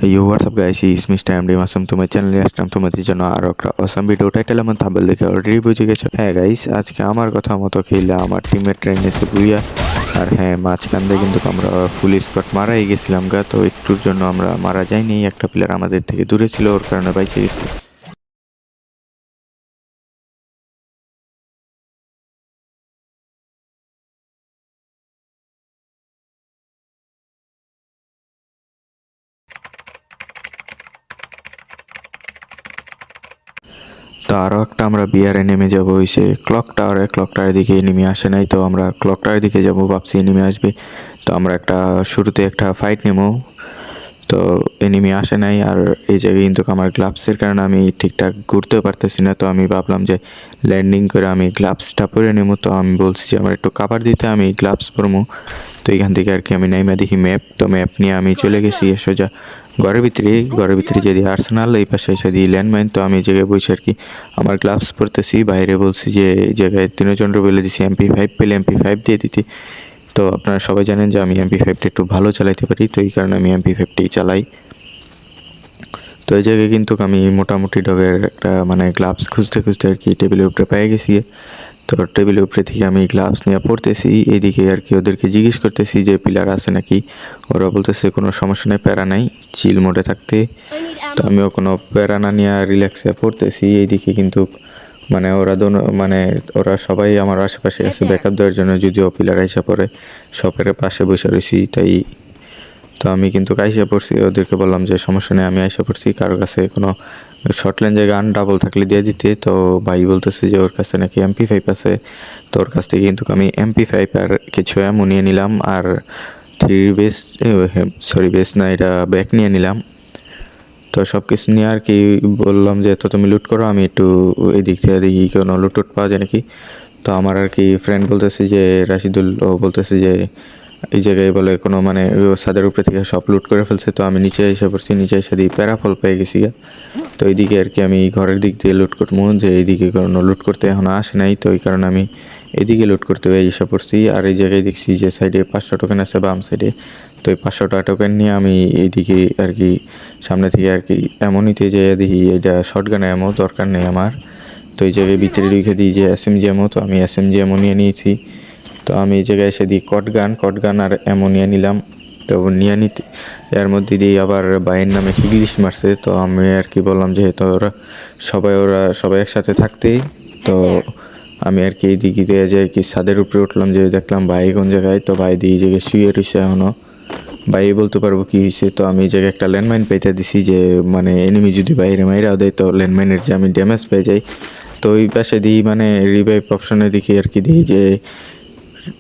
Yo, what's up guys? It's Mr. MD Masum to my channel. আসলাম তোমাদের জন্য আরো একটা অসাম ভিডিও টাইটেল আমার থাম্বনেল দেখে অলরেডি বুঝে গেছো। হ্যাঁ গাইস, আজকে আমার কথা মতো খেলে আমার টিমের ট্রেন এসে বুইয়া আর হ্যাঁ মাঝখান দিয়ে কিন্তু আমরা ফুল স্কোয়াড মারাই গেছিলাম গা। তো একটুর জন্য আমরা মারা যাইনি, একটা প্লেয়ার আমাদের থেকে দূরে ছিল, ওর কারণে বাইচে গেছি। তো আরও একটা আমরা বিয়ারে নেমে যাবো হয়েছে ক্লক টাওয়ারের দিকে এনিমি আসে নাই, তো আমরা ক্লক টাওয়ারের দিকে যাবো, ভাবছি এনিমি আসবে। তো আমরা শুরুতে একটা ফাইট নেবো, তো এনিমি আসে নাই। আর এই জায়গায় কিন্তু আমার গ্লাভসের কারণে আমি ঠিকঠাক ঘুরতেও পারতেছি না। তো আমি ভাবলাম যে ল্যান্ডিং করে আমি গ্লাভসটা পরে নেবো। তো আমি বলছি যে আমার একটু কাভার দিতে, আমি গ্লাভস পরবো। তো এখান থেকে আর কি আমি নাইমা দেখি ম্যাপ, তো ম্যাপ নিয়ে আমি চলে গেছি সোজা ঘরের ভিতরে যদি আর্সেনাল, এই পাশে এসে দিই ল্যান্ডমাইন। তো আমি এই জায়গায় বসে আর কি আমার গ্লাভস পরতেছি, বাইরে বলছি যে এই জায়গায় তিনজনকে বলে দিছি MP5 পেলে MP5 দিয়ে দিতে। তো আপনারা সবাই জানেন যে আমি MP5টা একটু ভালো চালাইতে পারি, তো এই কারণে আমি MP5টাই চালাই। তো এই জায়গায় কিন্তু আমি মোটামুটি ডগের একটা মানে গ্লাভস খুঁজতে খুঁজতে আর কি টেবিলের উপরে পেয়ে গেছি। তো টেবিলের উপরে থেকে আমি গ্লাভস নিয়ে পড়তেছি, এইদিকে আর কি ওদেরকে জিজ্ঞেস করতেছি যে পিলার আছে নাকি। ওরা বলতেছে কোনো সমস্যা নেই, প্যারা নাই, চিল মোডে থাকতে। তো আমিও কোনো প্যারা না নিয়ে রিল্যাক্সে পড়তেছি। এইদিকে কিন্তু ওরা সবাই আমার আশেপাশে আছে ব্যাকআপ দেওয়ার জন্য, যদিও পিলার আইসা পড়ে শপের পাশে বসে রয়েছি তাই। তো আমি কিন্তু আইসা পড়ছি, ওদেরকে বললাম যে সমস্যা নেই আমি আইসা পড়ছি, কারোর কাছে কোনো শর্ট রেঞ্জে গান ডাবল থাকলে দিয়ে দিতে। তো ভাই বলতেছে যে ওর কাছে নাকি MP5 আছে। তো ওর কাছ থেকে কিন্তু আমি MP5 আর কিছু এমন নিয়ে নিলাম, আর বেস না, এটা ব্যাক নিয়ে নিলাম। তো সব কিছু নিয়ে আর কি বললাম যে তো তুমি লুট করো, আমি একটু এদিক থেকে দেখি কোনো লুট পাওয়া যায় নাকি। তো আমার আর কি ফ্রেন্ড বলতেছে যে রাশিদুল, ও বলতেছে যে এই জায়গায় বলে কোনো মানে ছাদের উপরে থেকে সব লুট করে ফেলছে। তো আমি নিচে এসে পড়ছি, নিচে এসে দিয়ে প্যারাফল পেয়ে গেছি। তো এইদিকে আর কি আমি ঘরের দিক দিয়ে লুট করবো, যে এইদিকে কোনো লুট করতে এখন আসে নাই, তো এই কারণে আমি এদিকে লুট করতে এসে পড়ছি। আর এই জায়গায় দেখছি যে সাইডে 500 টোকেন আছে বাম সাইডে। তো এই 500 টাকা টোকেন নিয়ে আমি এইদিকে আর কি সামনে থেকে আর কি এমনইতে যে দেখি এটা শর্টগান এমন দরকার নেই আমার। তো এই জায়গায় ভিতরে লিখে দিই যে SMG এমো, তো আমি SMG এমো নিয়ে নিয়েছি। তো আমি এই জায়গায় এসে দিই কটগান আর অ্যামোনিয়া নিলাম। তো নিয়ে নিতে এর মধ্যে দিয়ে আবার বাইয়ের নামে হিগলিশ মারছে। তো আমি আর কি বললাম যেহেতু ওরা সবাই একসাথে থাকতেই, তো আমি আর কি এই দিকে দিয়ে যে কি ছাদের উপরে উঠলাম, যে দেখলাম ভাই কোন জায়গায়। তো ভাই দিয়ে এই জায়গায় শুয়ে রয়েছে এখনও, ভাই বলতে পারবো কি হয়েছে। তো আমি এই জায়গায় একটা ল্যান্ডমাইন পেতে দিছি, যে মানে এনিমি যদি বাইরে মাইরাও দেয় তো ল্যান্ডমাইনের যে আমি ড্যামেজ পেয়ে যাই। তো ওই পাশে দিই মানে রিভাইভ অপশনের দিকে আর কি দিই যে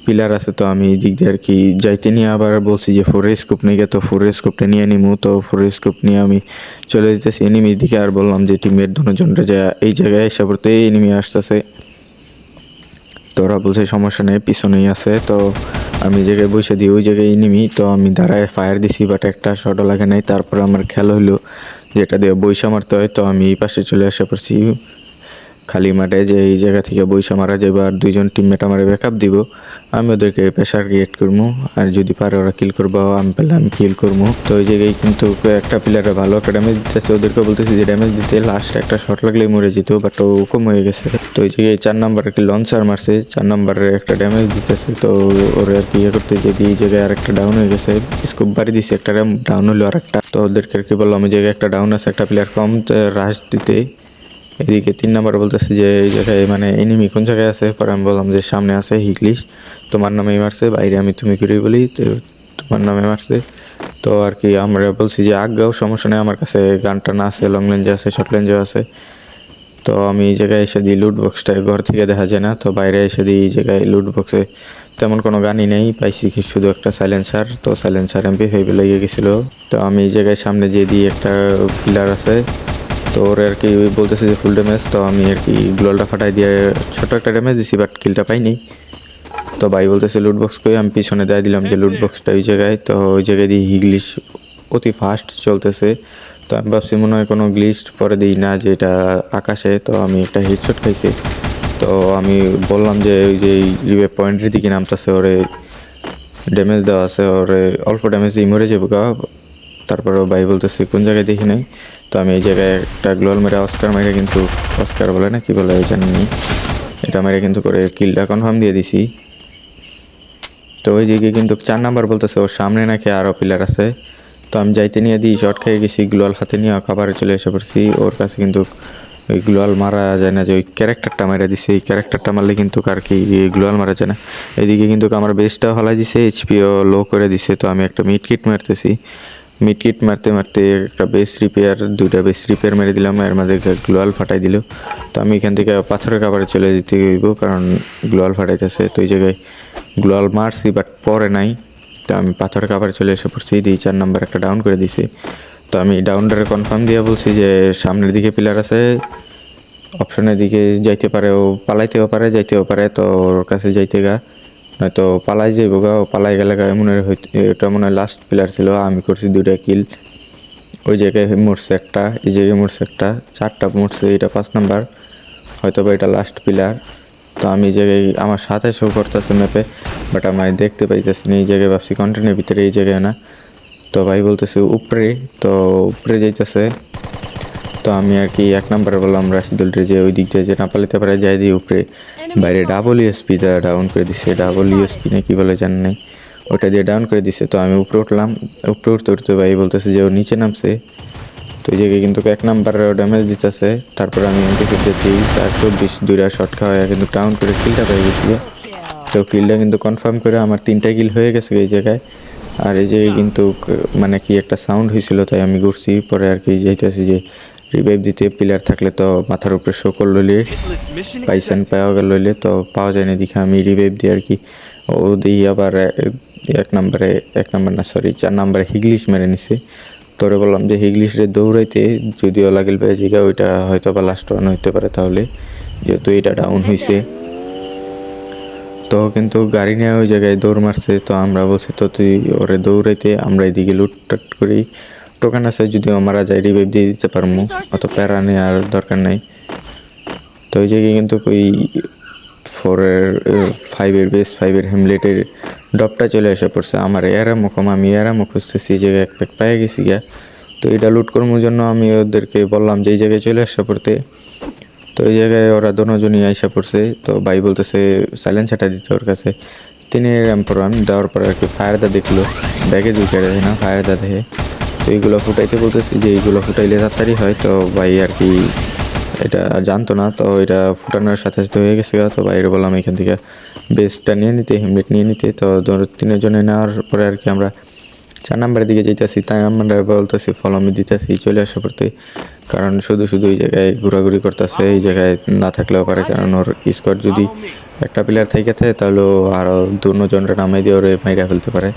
পিলার আছে। তো আমি এই দিক দিয়ে আর কি যাইতে নিয়ে আবার বলছি যে ফোরের স্কোপ নিয়ে তো ফোরের স্কোপটা নিয়ে নিমু। তো ফোরের স্কোপ নিয়ে আমি চলে যেতেছি এনিমির দিকে, আর বললাম যে টিমের দুজনরা যে এই জায়গায় এসে পড়তে এনিমি আসতেছে। তো ওরা বলছে সমস্যা নেই, পিছনেই আছে। তো আমি জায়গায় বসে দিই, ওই জায়গায় এনিমি। তো আমি দাঁড়ায় ফায়ার দিছি, বাট একটা শটও লাগে নাই। তারপর আমার খেলা হইলো যেটা দিয়ে বৈশা মারতে হয়। তো আমি এই পাশে চলে আসা পড়ছি খালি মাঠে, যে এই জায়গা থেকে বৈশা মারা যাবে, আর দুইজন টিমমেট আমার ব্যাকআপ দিব। আমি ওদেরকে প্রেশার ক্রিয়েট করবো, আর যদি পারে ওরা কিল করবো, আমি পেলে আমি কিল করবো। তো ওই জায়গায় কিন্তু একটা প্লেয়ারে ভালো একটা ড্যামেজ দিতেছে, ওদেরকে বলতেছি যে ড্যামেজ দিতে, লাস্ট একটা শট লাগলেই মরে যেত, বাট ও কম হয়ে গেছে। তো ওই জায়গায় 4 নাম্বার আর কি লঞ্চার মারছে, 4 নাম্বারের একটা ড্যামেজ দিতেছে। তো ওরা আর কি ইয়ে করতে যদি এই জায়গায় আর একটা ডাউন হয়ে গেছে, স্কোপ বাড়ি দিছে, একটা ডাউন হলো আর একটা। তো ওদেরকে আর কি বললাম এই জায়গায় একটা ডাউন আছে, একটা প্লেয়ার কম, রাশ দিতে। এদিকে 3 নাম্বার বলতেছে যে এই জায়গায় মানে এনিমি কোন জায়গায় আছে। পরে আমি বললাম যে সামনে আছে হিগলিশ, তোমার নামেই মারছে, বাইরে আমি তুমি করেই বলি, তো তোমার নামে মারছে। তো আর কি আমরা বলছি যে আজ্ঞাও সমস্যা নেই, আমার কাছে গানটা না আছে, লং রেঞ্জে আছে, শর্ট রেঞ্জেও আছে। তো আমি এই জায়গায় এসে দিই লুট বক্সটা, ঘর থেকে দেখা যায় না। তো বাইরে এসে দিই এই জায়গায় লুট বক্সে তেমন কোনো গানই নেই, পাইছি কি শুধু একটা সাইলেন্সার। তো সাইলেন্সার MP5 লেগে গেছিলো। তো আমি এই জায়গায় সামনে যে দিই একটা পিলার আছে, তো ওর আর কি বলতেছে যে ফুল ড্যামেজ। তো আমি আর কি গ্লোলটা ফাটাই দিয়ে ছোটো একটা ড্যামেজ দিছি, বাট কিলটা পাইনি। তো ভাই বলতেছে লুট বক্স কই, আমি পিছনে দিয়ে দিলাম যে লুট বক্সটা ওই জায়গায়। তো ওই জায়গায় দিয়ে ইংলিশ অতি ফাস্ট চলতেছে। তো আমি ভাবছি মনে হয় কোনো গ্লিস্ট, পরে দিই না যে এটা আকাশে। তো আমি একটা হেডশট খাইছি। তো আমি বললাম যে ওই যে রিভাইভ পয়েন্টের দিকে নামতেছে, ওরে ড্যামেজ দেওয়া আছে, ওরে অল্প ড্যামেজ দিয়ে মরে যাবো গা। তারপরেও ভাই বলতেছে কোন জায়গায় দেখি নাই। তো আমি এই জায়গায় একটা গ্লোয়াল মেরে অস্কার মেরে কিন্তু, অস্কার বলে না কি বলে জানি নি, এটা মেরে কিন্তু করে কিলটা কনফার্ম দিয়ে দিছি। তো ওই দিকে কিন্তু 4 নাম্বার বলতেছে ওর সামনে নাকি আরও প্লেয়ার আছে। তো আমি যাইতে নিয়ে দিই শর্ট খেয়ে গেছি, গ্লোয়াল হাতে নিয়ে খাবারে চলে এসে পড়ছি। ওর কাছে কিন্তু ওই গ্লোয়াল মারা যায় না, যে ওই ক্যারেক্টারটা মেরে দিছে, এই ক্যারেক্টারটা মারলে কিন্তু আর কি গ্লোয়াল মারা যায় না। এদিকে কিন্তু আমার বেসটা হলাই দিছে, এইচপিও লো করে দিছে। তো আমি একটা মিড কিট মারতেছি, মিড কিট মারতে মারতে একটা বেস রিপেয়ার, 2টা বেস রিপেয়ার মেরে দিলাম, এর মধ্যে গ্লোয়াল ফাটাই দিল। তো আমি এখান থেকে পাথরের কাবারে চলে যেতে হইব, কারণ গ্লোয়াল ফাটাইতেছে। তো এই জায়গায় গ্লোয়াল মারছি বাট পরে নাই। তো আমি পাথরের কাবারে চলে এসে পড়ছি, দিয়ে 4 নাম্বার একটা ডাউন করে দিছি। তো আমি ডাউনটারে কনফার্ম দিয়ে বলছি যে সামনের দিকে পিলার আছে, অপশনের দিকে যাইতে পারে, ও পালাইতেও পারে যাইতেও পারে। তো ওর কাছে যাইতে গা, নয়তো পালাই যাইব গা, ও পালাই গেলে গা মনে হয় এটা মনে হয় লাস্ট পিলার ছিল। আমি করছি 2টা কিল, ওই জায়গায় মরছে একটা, এই জায়গায় মরছে একটা, 4টা মরছে, এটা 5 নাম্বার, হয়তো বা এটা লাস্ট পিলার। তো আমি এই জায়গায় আমার সাথে শো করতেছে ম্যাপে, বাট আমি দেখতে পাইতেছি না। এই জায়গায় ভাবছি কন্টেনের ভিতরে, এই জায়গায় না। তো ভাই বলতেছে উপরে, তো উপরে যাইতেছে। তো আমি আর কি 1 নাম্বারে বললাম রাশিদুল রে যে ওই দিক দিয়ে যে না পালিতে পারে যাই দিই উপরে। বাইরে ডাবল ইউএসপি ডাউন করে দিছে, ডাবল ইউএসপি না কি বলে জান নাই, ওটা দিয়ে ডাউন করে দিছে। তো আমি উপরে উঠলাম, উপরে উঠতে উঠতে ভাই বলতেছে যে ও নিচে নামছে। তো এই জায়গায় কিন্তু 1 নাম্বারে ড্যামেজ দিতেছে। তারপর আমি এমপিকে দিই 4-24, 2টা শট খাওয়া কিন্তু ডাউন করে কিলটা পেয়ে গেছি। তো কিলটা কিন্তু কনফার্ম করে আমার 3টা কিল হয়ে গেছে এই জায়গায়। আর এই জায়গায় কিন্তু মানে কি একটা সাউন্ড হয়েছিল, তাই আমি ঘুরছি। পরে আর কি যাইতেছি যে রিভাইভ দিতে পিলার থাকলে তো মাথার উপরে শোকর লইলে পাইছেন, পাওয়া গেল লইলে তো পাওয়া যায়নি, দেখে আমি রিভাইভ দিই আর কি। ও দিই আবার 1 নাম্বারে, 1 নাম্বার না সরি 4 নাম্বারে হিগলিশ মেরে নিছে। তোরে বললাম যে হিগলিশরে দৌড়াইতে, যদিও লাগিল পেয়ে জায়গা ওইটা হয়তো বা লাস্ট রান হইতে পারে, তাহলে যেহেতু এটা ডাউন হয়েছে। তো কিন্তু গাড়ি নিয়ে ওই জায়গায় দৌড় মারছে। তো আমরা বলছি তো তুই ওরে দৌড়াইতে, আমরা এদিকে লুটটাট করি, টোকান আছে যদিও মারা যায় রিভাইভ দিয়ে দিতে পারবো, অত প্যারা নেওয়ার দরকার নাই। তো ওই জায়গায় কিন্তু ওই 5-এর বেস 5-এর হ্যামলেটের ডপটা চলে এসে পড়ছে আমার এরামো কম, আমি এরামো খুঁজতেছি, এই জায়গায় এক প্যাক পেয়ে গেছি গিয়া। তো এটা লুট করার জন্য আমি ওদেরকে বললাম যে এই জায়গায় চলে আসা পড়তে। তো এই জায়গায় ওরা দুজনই আইসা পড়ছে। তো ভাই বলতেছে সাইলেন্সারটা দিতে ওর কাছে, তিনি র্যাম্পরান দেওয়ার পর আর কি ফায়ারদা দেখলো, ব্যাগে দুইটা দেখে না ফায়ারদা দেখে। তো এইগুলো ফুটাইতে বলতেছে যে এইগুলো ফুটাইলে তাড়াতাড়ি হয়। তো ভাই আর কি এটা জানতো না, তো এটা ফুটানোর সাথে সাথে হয়ে গেছে। তো বাইরে বললাম এখান থেকে বেসটা নিয়ে নিতে, হেমলেট নিয়ে নিতে। তো 3জনে নেওয়ার পরে আর কি আমরা 4 নাম্বারের দিকে যাইতেছি। তাই আমরা বলতেছি ফলো মি দিতেছি চলে আসা পড়তে, কারণ শুধু শুধু এই জায়গায় ঘোরাঘুরি করতেছে, এই জায়গায় না থাকলেও পারে, কারণ ওর স্কোয়াড যদি একটা প্লেয়ার থেকে থাকে তাহলে আরও 2জনরা নামাই দিয়ে ওরে মাইরা ফেলতে পারে।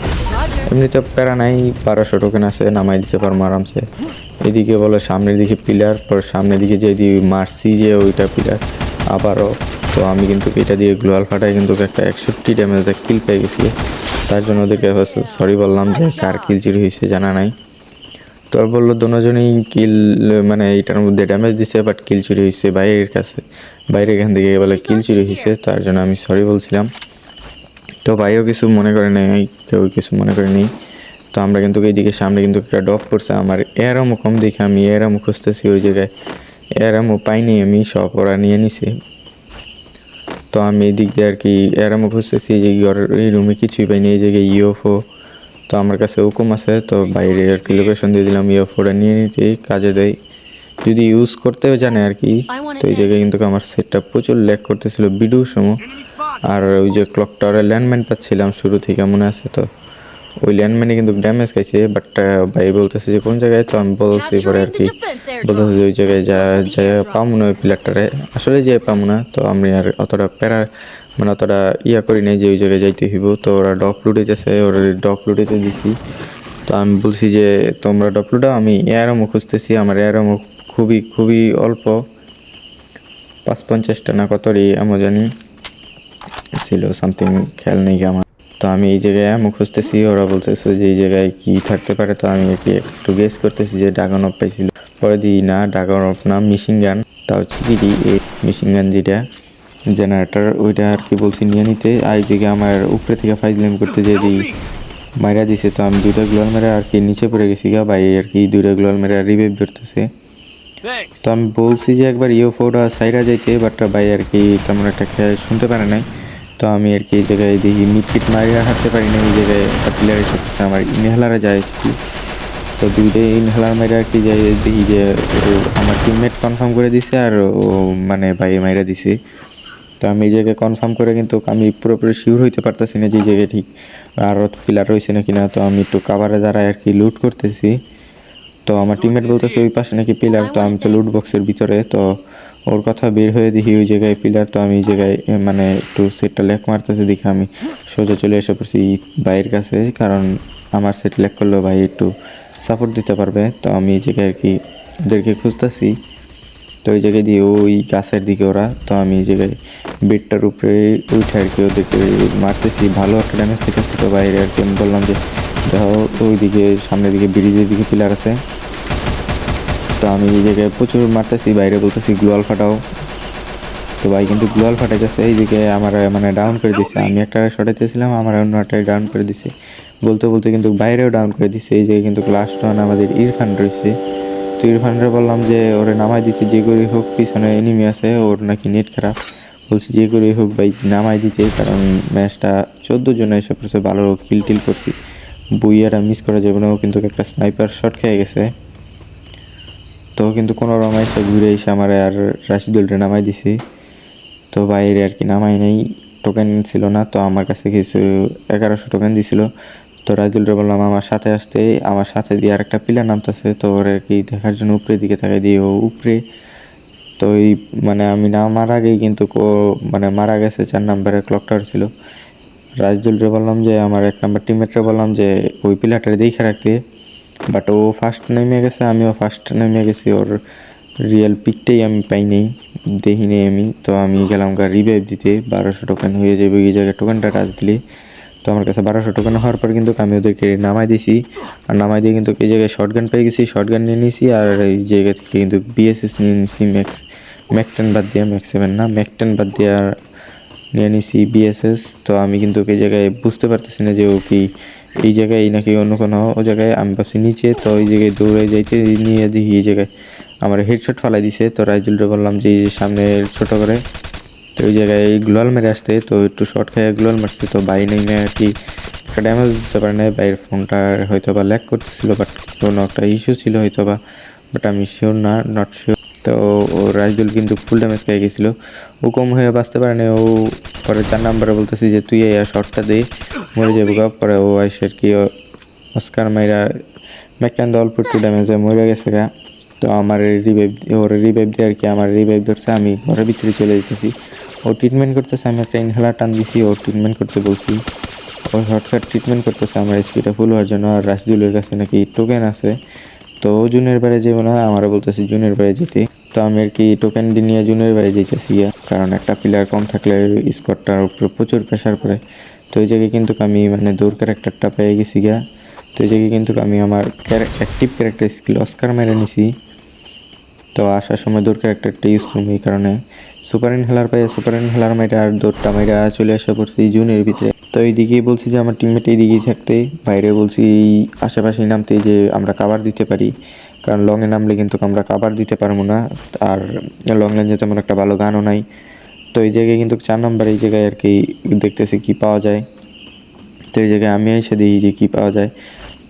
এমনিতে প্যারা নাই, 1200 টোকেন আছে, নামাই দিতে পারবো আরামসে। এদিকে বলে সামনের দিকে পিলার, পর সামনের দিকে যে মারছি যে ওইটা পিলার আবারও। তো আমি কিন্তু এটা দিয়ে গ্লোয়াল ফাটায় কিন্তু একটা 61 ড্যামেজ কিল পেয়ে গেছি। তার জন্য ওদেরকে সরি বললাম যে কার কিল চুরি হয়েছে জানা নাই। তো বললো দুজনেই কিল মানে এইটার মধ্যে ড্যামেজ দিছে, বাট কিল চুরি হয়েছে বাইরের কাছে, বাইরে এখান থেকে বলে কিল চুরি হয়েছে, তার জন্য আমি সরি বলছিলাম। তো ভাইও কিছু মনে করে নেই, কেউ কিছু মনে করে নেই। তো আমরা কিন্তু এইদিকে সামনে কিন্তু একটা ডপ পড়ছে আমার, এরামও কম দেখে আমি এরামও খুঁজতেছি, ওই জায়গায় এরামও পাইনি, আমি সব ওরা নিয়ে নিছে। তো আমি এই দিক দিয়ে আর কি এরামও খুঁজতেছি, যে ঘরের এই রুমে কিছুই পাইনি, এই জায়গায় ইউএফও। তো আমার কাছে হুকুম আছে, তো বাইরে আর কি লোকেশন দিয়ে দিলাম, ইউএফওটা নিয়ে নিতে কাজে দেয় যদি ইউজ করতে জানে আর কি। তো এই জায়গায় কিন্তু আমার সেটটা প্রচুর ল্যাগ করতেছিল ভিডিওর সময়। আর ওই যে ক্লক টাওয়ারে ল্যান্ডম্যান পাচ্ছিলাম শুরু থেকে মনে আছে, তো ওই ল্যান্ডম্যানে কিন্তু ড্যামেজ খাইছে, বাট ভাই বলতেছে যে কোন জায়গায়। তো আমি বলছি পরে আর কি বলতেছে যে ওই জায়গায় যা পাবো না ওই প্লেয়ারটারে, আসলে যে পাবো না। তো আমি আর অতটা প্যারা মানে অতটা করি নাই যে ওই জায়গায় যাইতে হইব। তো ওরা ডপ লুটেছে, ওরা ডপ লুটেতে দিছি। তো আমি বলছি যে তোমরা ডপ লুটাও, আমি এয়ারমো খুঁজতেছি, আমার এয়ারমো খুবই খুবই অল্প, 550টা না কতই এমন জানি ছিল, সামথিং খেয়াল নেই আমার। তো আমি এই জায়গায় এমন খুঁজতেছি, ওরা বলতেছে যে এই জায়গায় কি থাকতে পারে। তো আমি একটু গেস করতেছি যে ড্রাগন অফ পাইছিল, পরে দিই না ড্রাগন অফ না, মেশিন গান। তা হচ্ছে কি এই মেশিন গান যেটা জেনারেটর, ওইটা আর কি বলছি নিয়ে নিতে। আর এই দিকে আমার উপরে থেকে ফাইজলাম করতে যেয়ে দিই মাইরা দিছে। তো আমি 2টা গ্লোয়াল মেরে আর কি নিচে পড়ে গেছি গা। ভাই আর কি 2টা গ্লোয়াল মেরে রিভাইভ ধরতেছে। তো আমি বলছি যে একবার ইউএফওটা সাইরা যাইতে, বাট ভাই আর কি তেমন একটা শুনতে পারে নাই। তো আমি আর কি এই জায়গায় দেখি মিটকিট মারিয়া হাঁটতে পারি না, এই জায়গায় একটা প্লেয়ার এসে পড়ছে, আমার ইনহেলারে যায় এসপি। তো 2টাই ইনহেলার মাইরা আর কি যাই দেখি যে আমার টিমমেট কনফার্ম করে দিছে আর ও মানে ভাই মাইরা দিছে। তো আমি এই জায়গায় কনফার্ম করে কিন্তু আমি পুরোপুরি শিওর হইতে পারতেছি না যে এই জায়গায় ঠিক আরও প্লেয়ার রয়েছে নাকি না। তো আমি একটু কাভারে দাঁড়ায় আর কি লুট করতেছি। তো আমার টিমমেট বলতেছে ওই পাশে নাকি পিলার। তো আমি তো লুট বক্সের ভিতরে, তো ওর কথা বের হয়ে দেখি ওই জায়গায় পিলার। তো আমি এই জায়গায় মানে একটু সেটটা ল্যাক মারতেছে দেখে আমি সোজা চলে এসে পড়ছি ভাইয়ের কাছে, কারণ আমার সেট ল্যাক করলেও ভাই একটু সাপোর্ট দিতে পারবে। তো আমি এই জায়গায় আর কি ওদেরকে খুঁজতেছি। তো ওই জায়গায় দিয়ে ওই গাছের দিকে ওরা। তো আমি এই জায়গায় বেডটার উপরে উঠে আর কি ওদেরকে মারতেছি, ভালো একটা ড্যামেজ খেতেছি। তো বাইরে আর কি আমি বললাম যে দেখো ওই দিকে সামনের দিকে ব্রিজের দিকে পিলার আছে। তো আমি এই জায়গায় প্রচুর মারতেছি, বাইরে বলতেছি গ্লোয়াল ফাটাও। তো ভাই কিন্তু গ্লোয়াল ফাটাইতেছে, এই দিকে আমার মানে ডাউন করে দিছে। আমি একটা শটাইতেছিলাম, আমার অন্য একটাই ডাউন করে দিছে। বলতে বলতে কিন্তু বাইরেও ডাউন করে দিছে। এই জায়গায় কিন্তু লাস্ট ওয়ান আমাদের ইরফান রয়েছে। তো ইরফানরে বললাম যে ওরে নামাই দিতে, যে করে হোক, পিছনে এনিমি আছে, ওর নাকি নেট খারাপ। বলছি যে করে হোক ভাই নামাই দিতে, কারণ ম্যাচটা 14 জনে এসে পড়ছে, ভালো কিল টিল করছি, বুইয়ারা মিস করা যাবে না। ও কিন্তু একটা স্নাইপার শট খেয়ে গেছে। তো কিন্তু কোনো রকম এসে ঘুরে এসে আমার আর রাশিদুলটা নামাই দিছি। তো বাইরে আর কি নামাই নেই, টোকেন ছিল না। তো আমার কাছে কিছু 1100 টোকেন দিছিল। তো রাজদুলরে বললাম আমার সাথে আসতে, আমার সাথে দিয়ে আরেকটা পিলার নামতেছে। তো ওর আর কি দেখার জন্য উপরের দিকে তাকাই দিয়ে ও উপরে। তো এই মানে আমি নামার আগেই কিন্তু মানে মারা গেছে। 4 নম্বরে ক্লক টাওয়ার ছিল। রাজদুলরে বললাম যে আমার 1 নম্বর টিমমেটরে বললাম যে ওই পিলারটা দেখে রাখতে, বাট ও ফার্স্ট নেমে গেছে, আমিও ফার্স্ট নেমে গেছি। ওর রিয়েল পিকটাই আমি পাই নাই, দেখি নেই আমি। তো আমি গেলাম রিভাইভ দিতে, 1200 টোকেন হয়ে যাবে এই জায়গায় টোকেনটা টাচ দিলে। তো আমার কাছে 1200 টোকেন হওয়ার পর কিন্তু আমি ওদেরকে নামাই দিছি। আর নামাই দিয়ে কিন্তু এই জায়গায় শটগান পেয়ে গেছি, শটগান নিয়ে নিয়েছি। আর এই জায়গা থেকে কিন্তু বিএসএস নিয়ে নিয়েছি, ম্যাক 10 বাদ দিয়ে, ম্যাক 7 না, ম্যাক 10 বাদ দিয়ে আর নিয়ে নিছি বিএসএস। তো আমি কিন্তু এই জায়গায় বুঝতে পারতেছি না যে ও কি এই জায়গায় নাকি অন্য কোনো ও জায়গায়। আমি ভাবছি নিচে, তো ওই জায়গায় দৌড়ে যাইতে নিয়ে দেখি এই জায়গায় আমার হেডশট ফালাই দিছে। তো রাইজুলরে বললাম যে সামনে ছোট করে। তো ওই জায়গায় গ্লোয়াল মেরে আসতে, তো একটু শর্ট খেয়ে গ্লোয়াল মারছে। তো বাই নেমে আর কি একটা ড্যামেজ দিতে পারে না। বাইরের ফোনটা হয়তো বা ল্যাক করতেছিল, বাট কোনো একটা ইস্যু ছিল হয়তো বা, বাট আমি শিওর না, নট শিওর। তো ও রাজদুল কিন্তু ফুল ড্যামেজ খেয়ে গেছিলো, ও কম হয়ে বাঁচতে পারে না। ও পরে 4 নম্বরে বলতেছি যে তুই এই শর্টটা দে, মরে যাবো গা। পরে ও আইসে আর কি অস্কার মাইরা ম্যাকটান অল্প একটু ড্যামেজে মরে গেছে গা। তো আমার ওর রিভাইভ দিয়ে আর কি আমার রিভাইভ ধরছে, আমি ঘরের ভিতরে চলে যেতেছি। ও ট্রিটমেন্ট করতেছে, আমি একটা ইনহেলার টান দিছি, ও ট্রিটমেন্ট করতে বলছি। ও শর্টকাট ট্রিটমেন্ট করতেছে আমার স্পিডটা ফুল হওয়ার জন্য। আর রাশিদুলের কাছে নাকি টোকেন আছে, তো ও জুনের বাড়ি যাবো না, আমারও বলতেছি জুনের বাড়ি যেতে। তো আমি আর কি টোকেন নিয়ে জুনের বাড়ি যেতেছি, কারণ একটা প্লেয়ার কম থাকলে স্কোয়াডটার উপরে প্রচুর প্রেশার পড়ে। তো এই জায়গায় কিন্তু আমি মানে দৌড় ক্যারেক্টারটা পেয়ে গেছি গা। তো এই জায়গায় কিন্তু আমি আমার অ্যাক্টিভ ক্যারেক্টার স্কিল অস্কার মেরে নিছি। তো আসার সময় দৌড় ক্যারেক্টারটা ইউজ করবো, এই কারণে সুপার ইনহেলার পাই, সুপার ইনহেলার মাইরা আর দৌড়টা মাইরা চলে আসা পড়ছি জুনের ভিতরে। তো এইদিকেই বলছি যে আমার টিমমেট এইদিকেই থাকতে, বাইরে বলছি আশেপাশেই নামতে, যে আমরা কাভার দিতে পারি, কারণ লংয়ে নামলে কিন্তু আমরা কাভার দিতে পারবো না। আর লং রেঞ্জে তেমন একটা ভালো গানও নাই। তো এই জায়গায় কিন্তু 4 নম্বর এই জায়গায় আর কি দেখতেছি কি পাওয়া যায়। তো এই জায়গায় আমি এসে দিই যে কী পাওয়া যায়।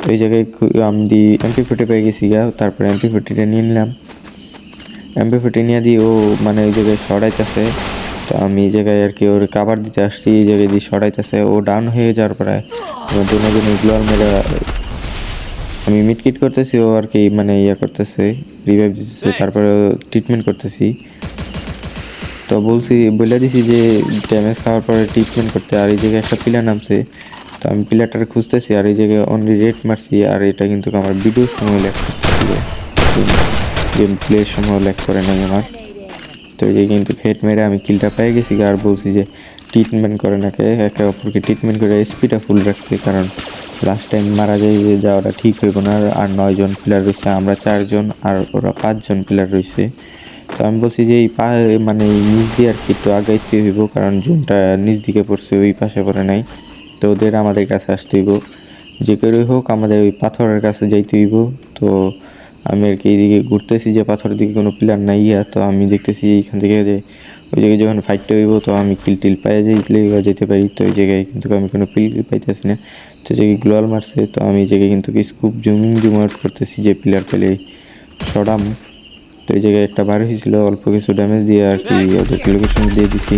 তো এই জায়গায় আমি MP40 পেয়ে গেছি গা। তারপরে MP40টা নিয়ে নিলাম, MP40 নিয়ে দিয়ে ও মানে ওই জায়গায় সরাইতেছে। তো আমি এই জায়গায় আর কি ওর কাভার দিতে আসছি, এই জায়গায় দিয়ে সরাইতেছে। ও ডাউন হয়ে যাওয়ার পরে আমার দুজনে গ্লোয়াল মেরে আমি মিটকিট করতেছি, ও আর কি মানে করতেছে, রিভাইভ দিতেছে, তারপরে ট্রিটমেন্ট করতেছি। তো বলে দিছি যে ড্যামেজ খাওয়ার পরে ট্রিটমেন্ট করতে। আর এই জায়গায় একটা পিলার নামছে, তো আমি পিলারটার খুঁজতেছি। আর এই জায়গায় অনলি রেড মারছি। আর এটা কিন্তু আমার ভিডিওর সময় ল্যাক করতেছিল, গেম প্লের সময় ল্যাক করে নাই আমার। তো এই যে কিন্তু হেড মেরে আমি কিলটা পেয়ে গেছি। আর বলছি যে ট্রিটমেন্ট করে নাকি একে অপরকে ট্রিটমেন্ট করে স্পিডটা ফুল রাখতে, কারণ লাস্ট টাইম মারা যাওয়াটা ঠিক হইব না। আর 9 জন প্লেয়ার রয়েছে, আমরা 4 জন আর ওরা 5 জন প্লেয়ার রয়েছে। তো আমি বলছি যে এই মানে এই নিচ দিয়ে আর কি একটু আগাইতে হইব, কারণ জুনটা নিচ দিকে পড়ছে, ওই পাশে পড়ে নাই। তো ওদের আমাদের কাছে আসতে হইব, যে করেই হোক আমাদের ওই পাথরের কাছে যাইতে হইব। তো আমি আর কি এইদিকে ঘুরতেছি যে পাথরের দিকে কোনো প্লেয়ার নাই তো আমি দেখতেছি এইখান থেকে যে ওই জায়গায় যখন ফাইটটা হইব তো আমি কিল টিল পাইয়া যাইলে যেতে পারি। তো ওই জায়গায় কিন্তু আমি কোনো কিল পাইতেছি না। তো জায়গায় গ্লোয়াল মারছে, তো আমি এই জায়গায় কিন্তু স্কুপ জুম আউট করতেছি যে প্লেয়ার পেলে সরাম। তো এই জায়গায় একটা বার হয়েছিল, অল্প কিছু ড্যামেজ দিয়ে আর কি ওদেরকে লোকেশন দিয়ে দিছি।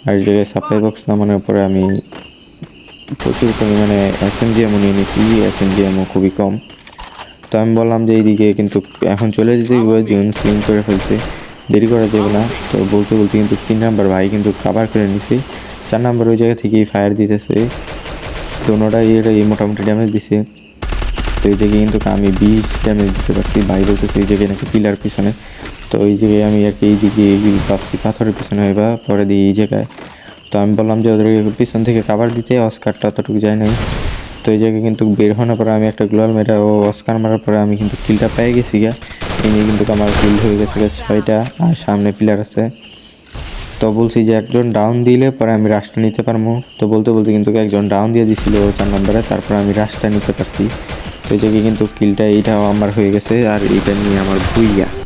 আর এই জায়গায় সাপ্লাই বক্স নামানোর পরে আমি প্রচুর পরিমাণে এসএমজি এমন নিয়ে নিয়েছি, এসএমজি এমন খুবই কম। তো আমি বললাম যে এইদিকে কিন্তু এখন চলে যেতে জুন স্লিং করে ফেলছে, দেরি করা যাবে না। তো বলতে বলতে কিন্তু 3 নাম্বার ভাই কিন্তু কাভার করে নিছে, 4 নাম্বার ওই জায়গা থেকেই ফায়ার দিতেছে। দোনোটাই এই মোটামুটি ড্যামেজ দিছে। তো এই জায়গায় কিন্তু আমি 20 ড্যামেজ দিতে পারছি। ভাই বলতেছে এই জায়গায় নাকি পিলার পিছনে। তো এই জায়গায় আমি আর কি এইদিকে ভাবছি পাথরের পিছনে হইবা, পরে দিই এই জায়গায়। তো আমি বললাম যে ওদের পিছন থেকে কাভার দিতে, অস্কারটা অতটুকু যায় নাই। তো এই জায়গায় কিন্তু বের হওয়ার পরে আমি একটা গ্লোয়াল মেরা ও অস্কার মারার পরে আমি কিন্তু কিলটা পেয়ে গেছি গা। এই নিয়ে কিন্তু আমার কিল হয়ে গেছে 6টা, আর সামনে পিলার আছে। তো বলছি যে একজন ডাউন দিলে পরে আমি রাশটা নিতে পারবো। তো বলতে বলতে কিন্তু একজন ডাউন দিয়ে দিছিল 4 নম্বরে, তারপর আমি রাশটা নিতে পারছি। তো এই জায়গায় কিন্তু কিলটা এইটাও আমার হয়ে গেছে, আর এইটা নিয়ে আমার ভুইয়া।